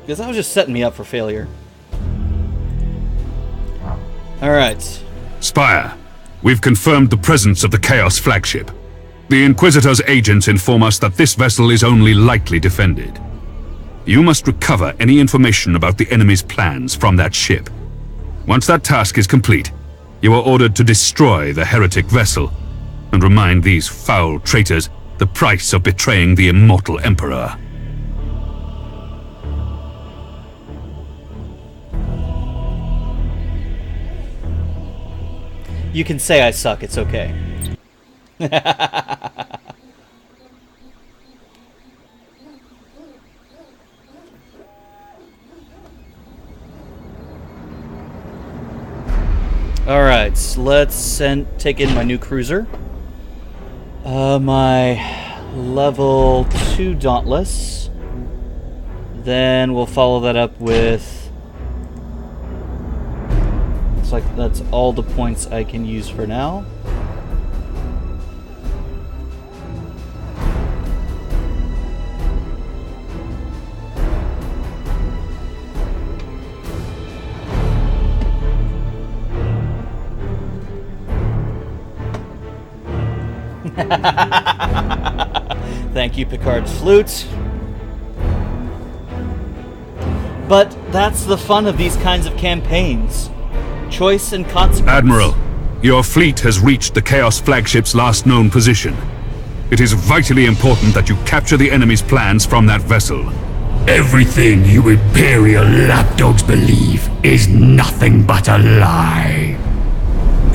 Because that was just setting me up for failure. Alright. Spire, we've confirmed the presence of the Chaos flagship. The Inquisitor's agents inform us that this vessel is only lightly defended. You must recover any information about the enemy's plans from that ship. Once that task is complete, you are ordered to destroy the heretic vessel and remind these foul traitors the price of betraying the immortal Emperor. You can say I suck, it's okay. Alright, so let's take in my new cruiser. My level 2 Dauntless. Then we'll follow that up with... Looks like that's all the points I can use for now. Thank you, Picard's flute. But that's the fun of these kinds of campaigns. Choice and consequence. Admiral, your fleet has reached the Chaos flagship's last known position. It is vitally important that you capture the enemy's plans from that vessel. Everything you Imperial lapdogs believe is nothing but a lie.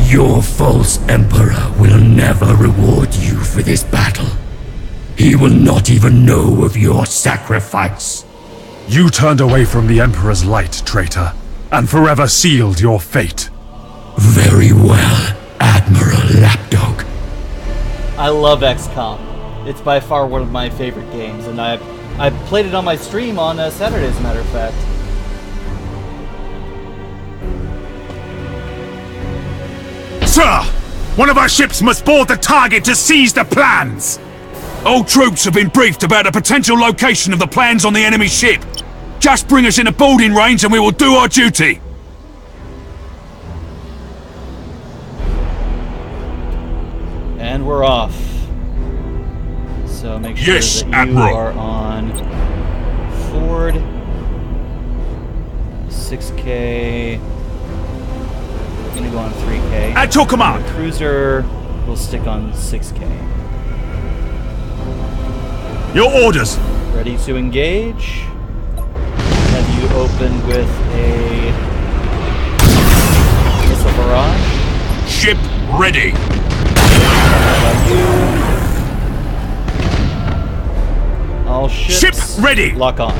Your false Emperor will never reward you for this battle. He will not even know of your sacrifice. You turned away from the Emperor's light, traitor, and forever sealed your fate. Very well, Admiral Lapdog. I love XCOM. It's by far one of my favorite games, and I played it on my stream on Saturday, as a matter of fact. Sir! One of our ships must board the target to seize the plans! All troops have been briefed about the potential location of the plans on the enemy ship. Just bring us in a boarding range and we will do our duty. And we're off. So make sure Yes, that you Admiral. are on Ford. 6K. We're gonna go on 3K. At your command! The cruiser will stick on 6K. Your orders! Ready to engage. Have you open with a missile barrage? Ship ready! All ships Ship ready! Lock on.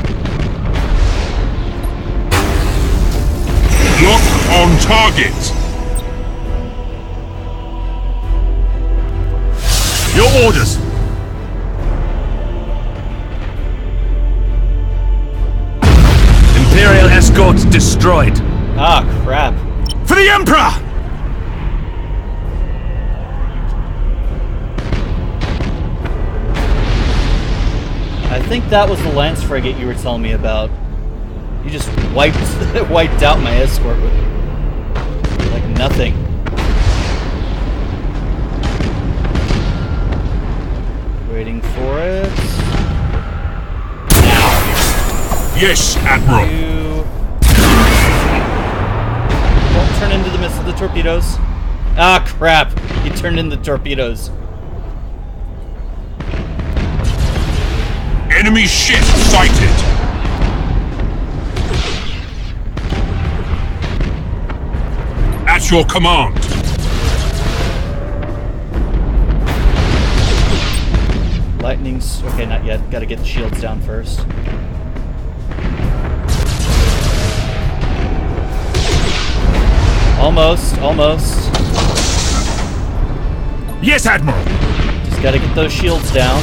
Lock on target! Your orders! Imperial escort destroyed. Ah, crap. For the Emperor! I think that was the Lance frigate you were telling me about. You just wiped out my escort with like nothing. Waiting for it. Now. Yes, Admiral. Don't turn into the torpedoes. Ah, crap. You turned into torpedoes. Enemy ship sighted. At your command. Lightning's... Okay, not yet. Gotta get the shields down first. Almost. Yes, Admiral. Just gotta get those shields down.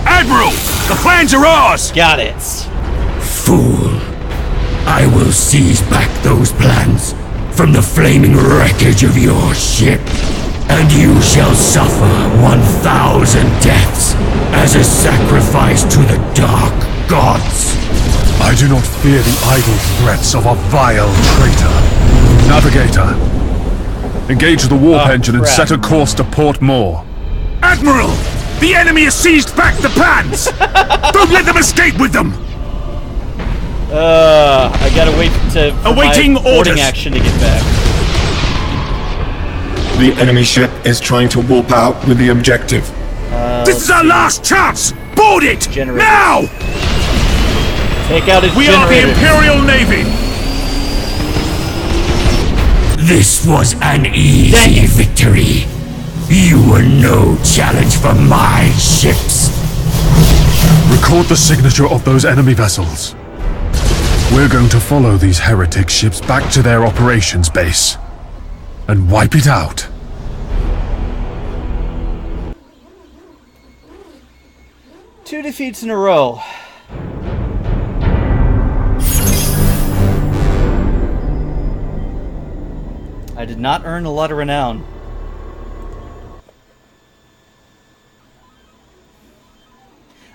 Admiral! The plans are ours! Got it. Fool. I will seize back those plans from the flaming wreckage of your ship, and you shall suffer 1,000 deaths as a sacrifice to the dark gods. I do not fear the idle threats of a vile traitor. Navigator, engage the warp engine and set a course to Port Moore. Admiral! The enemy has seized back the plans! Don't let them escape with them! I gotta wait for awaiting my boarding orders. action to get back. The enemy ship is trying to warp out with the objective. This is our last chance! Board it! Generators. Now! Take out its We are the generators. Imperial Navy! This was an easy victory. You are no challenge for my ships. Record the signature of those enemy vessels. We're going to follow these heretic ships back to their operations base and wipe it out. Two defeats in a row. I did not earn a lot of renown.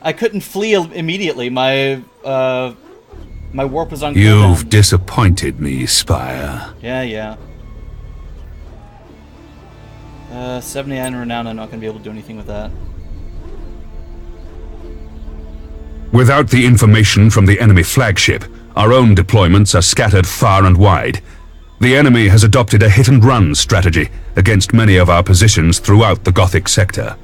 I couldn't flee immediately. My warp was on cooldown. You've disappointed me, Spire. Yeah. 79 renown, I'm not going to be able to do anything with that. Without the information from the enemy flagship, our own deployments are scattered far and wide. The enemy has adopted a hit-and-run strategy against many of our positions throughout the Gothic sector.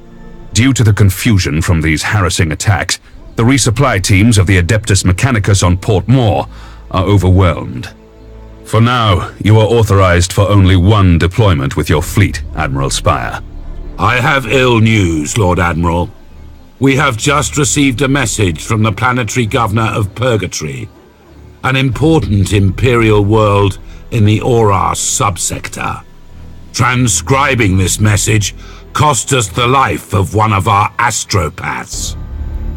Due to the confusion from these harassing attacks, the resupply teams of the Adeptus Mechanicus on Port Moore are overwhelmed. For now, you are authorized for only one deployment with your fleet, Admiral Spire. I have ill news, Lord Admiral. We have just received a message from the planetary governor of Purgatory, an important Imperial world in the Auras subsector. Transcribing this message cost us the life of one of our astropaths.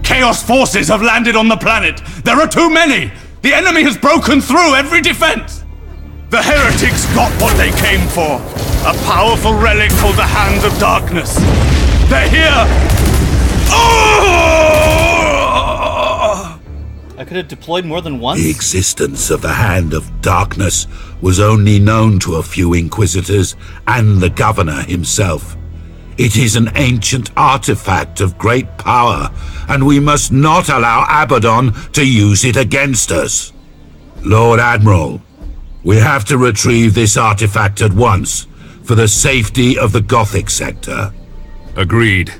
Chaos forces have landed on the planet! There are too many! The enemy has broken through every defense! The heretics got what they came for! A powerful relic called the Hand of Darkness! They're here! Oh! I could have deployed more than once? The existence of the Hand of Darkness was only known to a few Inquisitors and the Governor himself. It is an ancient artifact of great power, and we must not allow Abaddon to use it against us. Lord Admiral, we have to retrieve this artifact at once, for the safety of the Gothic sector. Agreed.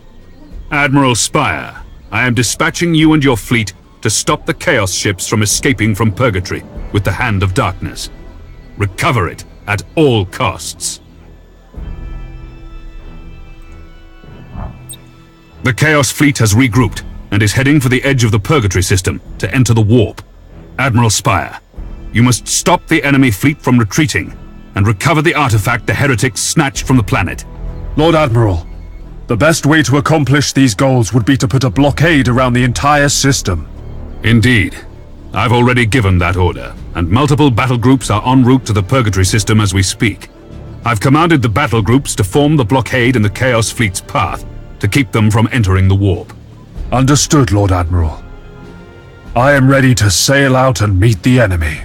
Admiral Spire, I am dispatching you and your fleet to stop the Chaos ships from escaping from Purgatory with the Hand of Darkness. Recover it at all costs. The Chaos fleet has regrouped and is heading for the edge of the Purgatory system to enter the warp. Admiral Spire, you must stop the enemy fleet from retreating and recover the artifact the heretics snatched from the planet. Lord Admiral, the best way to accomplish these goals would be to put a blockade around the entire system. Indeed. I've already given that order, and multiple battle groups are en route to the Purgatory system as we speak. I've commanded the battle groups to form the blockade in the Chaos fleet's path to keep them from entering the warp. Understood, Lord Admiral. I am ready to sail out and meet the enemy.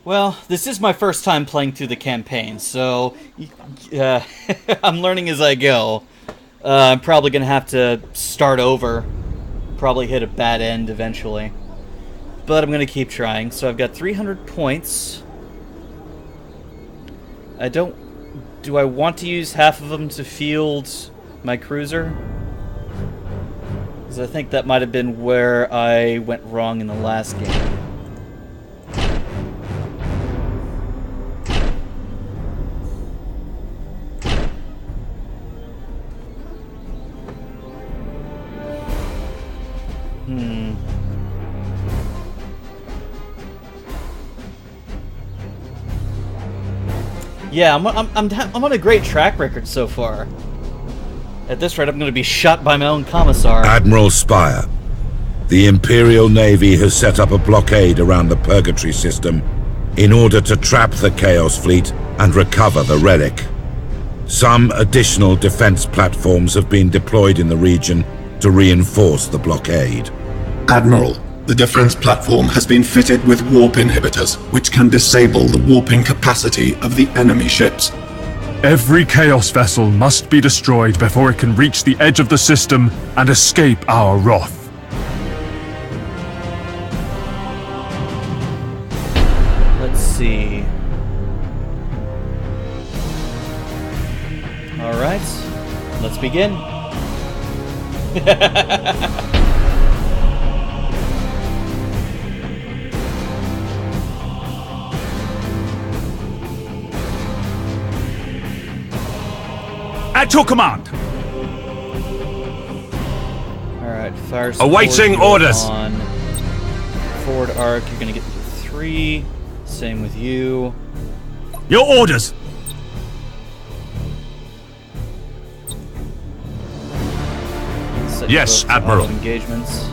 Well, this is my first time playing through the campaign, so I'm learning as I go. I'm probably going to have to start over. Probably hit a bad end eventually. But I'm going to keep trying. So I've got 300 points. Do I want to use half of them to field my cruiser? Because I think that might have been where I went wrong in the last game. Yeah, I'm on a great track record so far. At this rate, I'm going to be shot by my own commissar. Admiral Spire, the Imperial Navy has set up a blockade around the Purgatory system in order to trap the Chaos fleet and recover the relic. Some additional defense platforms have been deployed in the region to reinforce the blockade. Admiral, the defense platform has been fitted with warp inhibitors, which can disable the warping capacity of the enemy ships. Every Chaos vessel must be destroyed before it can reach the edge of the system and escape our wrath. Let's see. Alright, let's begin. At your command. Alright, fire support. Awaiting orders. On forward arc, you're gonna get 3. Same with you. Your orders. Set Yes, both to Admiral. auto engagements.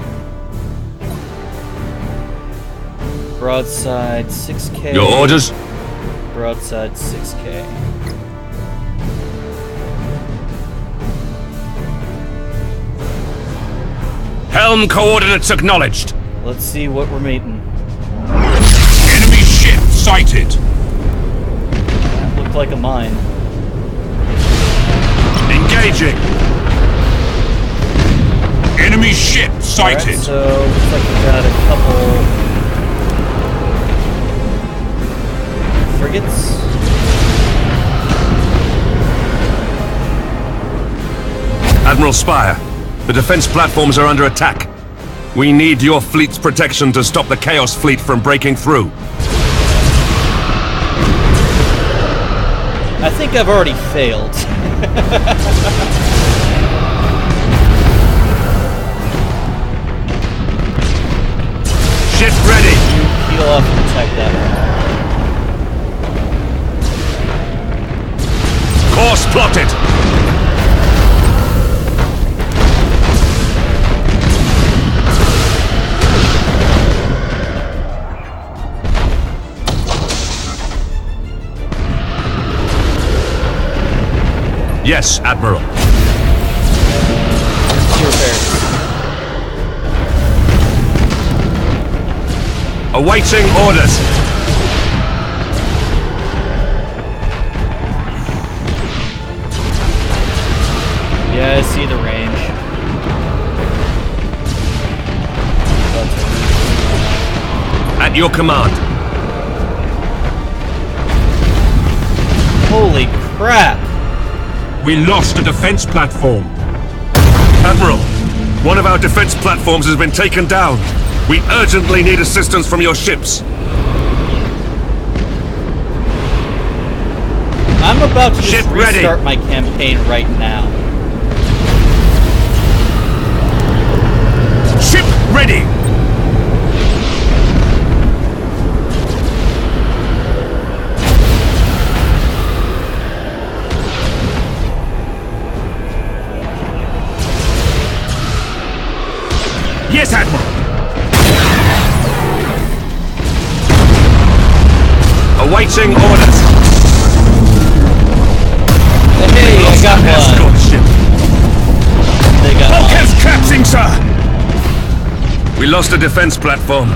Broadside 6K. Your orders? Broadside 6K. Helm coordinates acknowledged. Let's see what we're meeting. Enemy ship sighted. That looked like a mine. Engaging. Enemy ship sighted. Alright, so looks like we got a couple frigates. Admiral Spire, the defense platforms are under attack. We need your fleet's protection to stop the Chaos Fleet from breaking through. I think I've already failed. Ship ready. Peel off and protect that one. Course plotted. Yes, Admiral. Your repairs. Awaiting orders. Yeah, I see the range. At your command. Holy crap! We lost a defense platform. Admiral, one of our defense platforms has been taken down. We urgently need assistance from your ships. I'm about to just Ship ready. restart my campaign right now. Ship ready. Yes, Admiral. Awaiting orders. Hey, I got one. Escort ship. They got Bulkheads collapsing, sir. We lost a defense platform.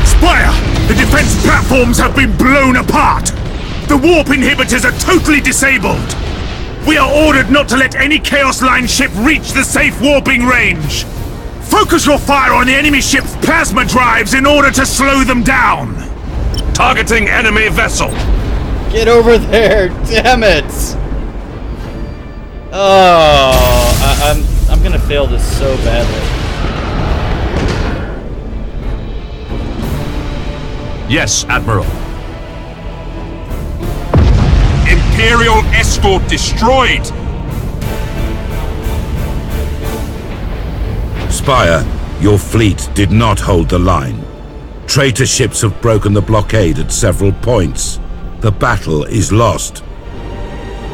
Spire, the defense platforms have been blown apart. The warp inhibitors are totally disabled. We are ordered not to let any Chaos Line ship reach the safe warping range. Focus your fire on the enemy ship's plasma drives in order to slow them down. Targeting enemy vessel. Get over there! Damn it! Oh, I'm gonna fail this so badly. Yes, Admiral. Imperial escort destroyed. Spire, your fleet did not hold the line. Traitor ships have broken the blockade at several points. The battle is lost.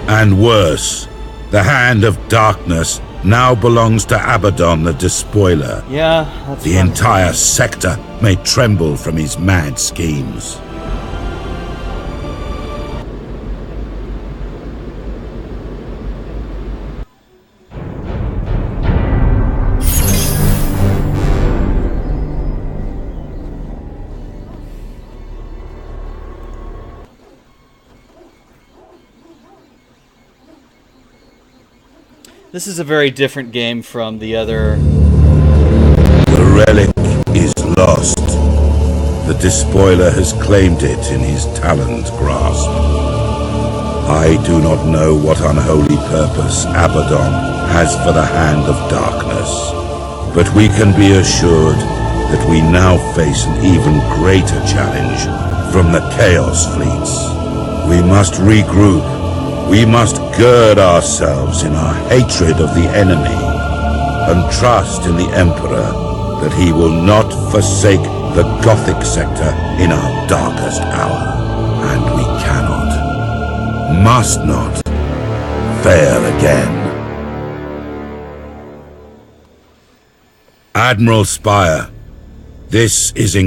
And worse, the Hand of Darkness now belongs to Abaddon the Despoiler. Yeah, that's The entire sector may tremble from his mad schemes. This is a very different game from the other. The relic is lost. The Despoiler has claimed it in his taloned grasp. I do not know what unholy purpose Abaddon has for the Hand of Darkness, but we can be assured that we now face an even greater challenge from the Chaos Fleets. We must regroup. We must gird ourselves in our hatred of the enemy, and trust in the Emperor that he will not forsake the Gothic sector in our darkest hour. And we cannot, must not, fail again. Admiral Spire, this is